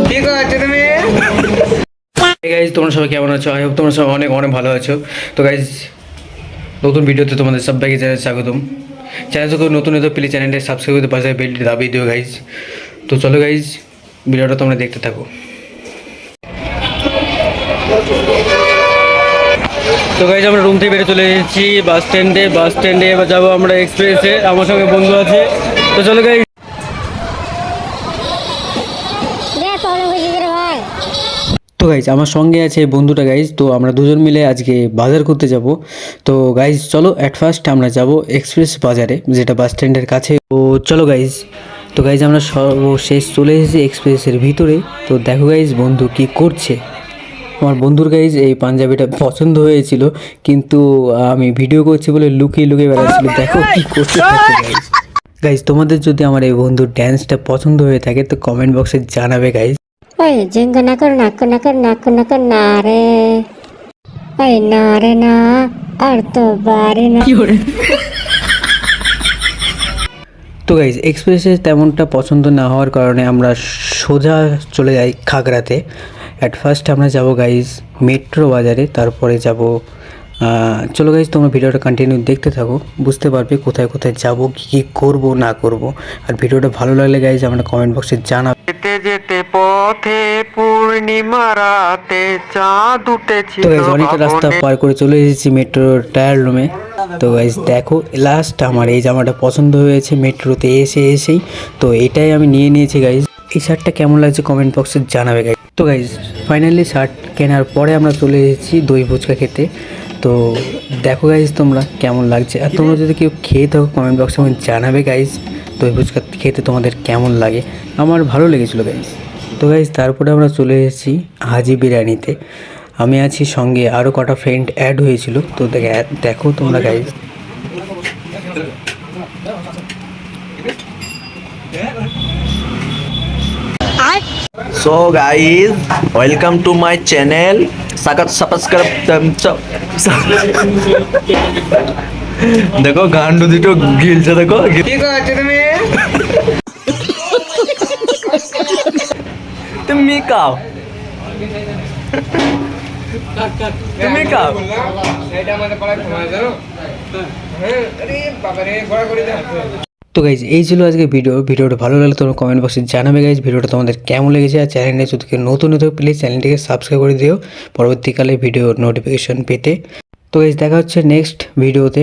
ঠিক আছে তুমি গাইজ তোমরা সবাই কেমন আছো? আই হোপ তোমরা সবাই অনেক অনেক ভালো আছো। তো গাইজ নতুন ভিডিওতে তোমাদের সবাইকে জানাই স্বাগতম। চ্যানেল তো নতুন হতো প্লিজ চ্যানেলটা সাবস্ক্রাইব করতে পাশে বেলটি দাবিয়ে দিও গাইজ। তো চলো গাইজ ভিডিওটা তোমরা দেখতে থাকো। তো গাইজ আমরা রুম থেকে বেরিয়ে চলে এসেছি বাস স্ট্যান্ডে এবার যাবো আমরা এক্সপ্রেসে। আমার সঙ্গে বন্ধু আছে, তো চলো গাইজ। তো গাইজ আমার সঙ্গে আছে বন্ধুটা গাইজ, তো আমরা দুজন মিলে আজকে বাজার করতে যাব। তো গাইজ চলো অ্যাট ফার্স্ট আমরা যাব এক্সপ্রেস বাজারে, যেটা বাস স্ট্যান্ডের কাছে। তো চলো গাইজ। তো গাইজ আমরা সর্বশেষ চলে এসেছি এক্সপ্রেসের ভিতরে। তো দেখো গাইজ বন্ধু কি করছে। আমার বন্ধুর গাইজ এই পাঞ্জাবিটা পছন্দ হয়েছিল, কিন্তু আমি ভিডিও করছি বলে লুকিয়ে লুকিয়ে বেড়াচ্ছিল। দেখো কি করতে থাকে গাইজ। গাইজ তোমাদের যদি আমার এই বন্ধুর ড্যান্সটা পছন্দ হয়ে থাকে তো কমেন্ট বক্সে জানাবে গাইজ। ওই জিঙ্গ না কর না রে, ওই না রে না, আর তো বারে না। তো গাইজ এক্সপ্রেসে তেমনটা পছন্দ না হওয়ার কারণে আমরা সোজা চলে যাই খাগড়াতে। অ্যাট ফার্স্ট আমরা যাব গাইজ মেট্রো বাজারে, তারপরে যাব। চলো গাইজ তোমরা ভিডিওটা কন্টিনিউ দেখতে থাকো, বুঝতে পারবে কোথায় কোথায় যাব, কী কী করবো না করব। আর ভিডিওটা ভালো লাগলে গাইজ আমরা কমেন্ট বক্সে জানাবো। যেতে যেতে পথে পূর্ণিমা রাতে চাঁদ উঠেছিল। তো গাইজ অনেকটা রাস্তা পার করে চলে এসেছি মেট্রোর টায়ার রুমে। তো গাইজ দেখো লাস্ট আমার এই জামাটা পছন্দ হয়েছে মেট্রোতে এসেই। তো এটাই আমি নিয়ে নিয়েছি গাইজ। এই শার্টটা কেমন লাগছে কমেন্ট বক্সে জানাবে গাইজ। তো গাইজ ফাইনালি শার্ট কেনার পরে আমরা চলে এসেছি দই ফুচকা খেতে। তো দেখো গাইজ তোমরা কেমন লাগছে, আর তোমরা যদি কেউ খেয়ে থাকো কমেন্ট বক্সে আমাকে জানাবে গাইজ দই ফুচকা খেতে তোমাদের কেমন লাগে। আমার ভালো লেগেছিলো গাইজ। তো গাইজ তারপরে আমরা চলে এসেছি হাজি বিরিয়ানিতে। আমি আছি, সঙ্গে আরও কটা ফ্রেন্ড অ্যাড হয়েছিল। তো দেখো তোমরা guys. So guys, welcome to my channel. Subscribe. দেখো গান্ডু দুটো গিলছে, দেখো ঠিক আছে তুমি কাও তুমি কাও। তো গাইজ এই ছিল আজকে ভিডিওটা ভালো লাগলে তোমরা কমেন্ট বক্সে জানাবে গাইজ ভিডিওটা তোমাদের কেমন লেগেছে। আর চ্যানেলটা যদি নতুন হতো প্লিজ চ্যানেলটিকে সাবস্ক্রাইব করে দিও পরবর্তীকালে ভিডিও নোটিফিকেশন পেতে। তো গাইজ দেখা হচ্ছে নেক্সট ভিডিওতে।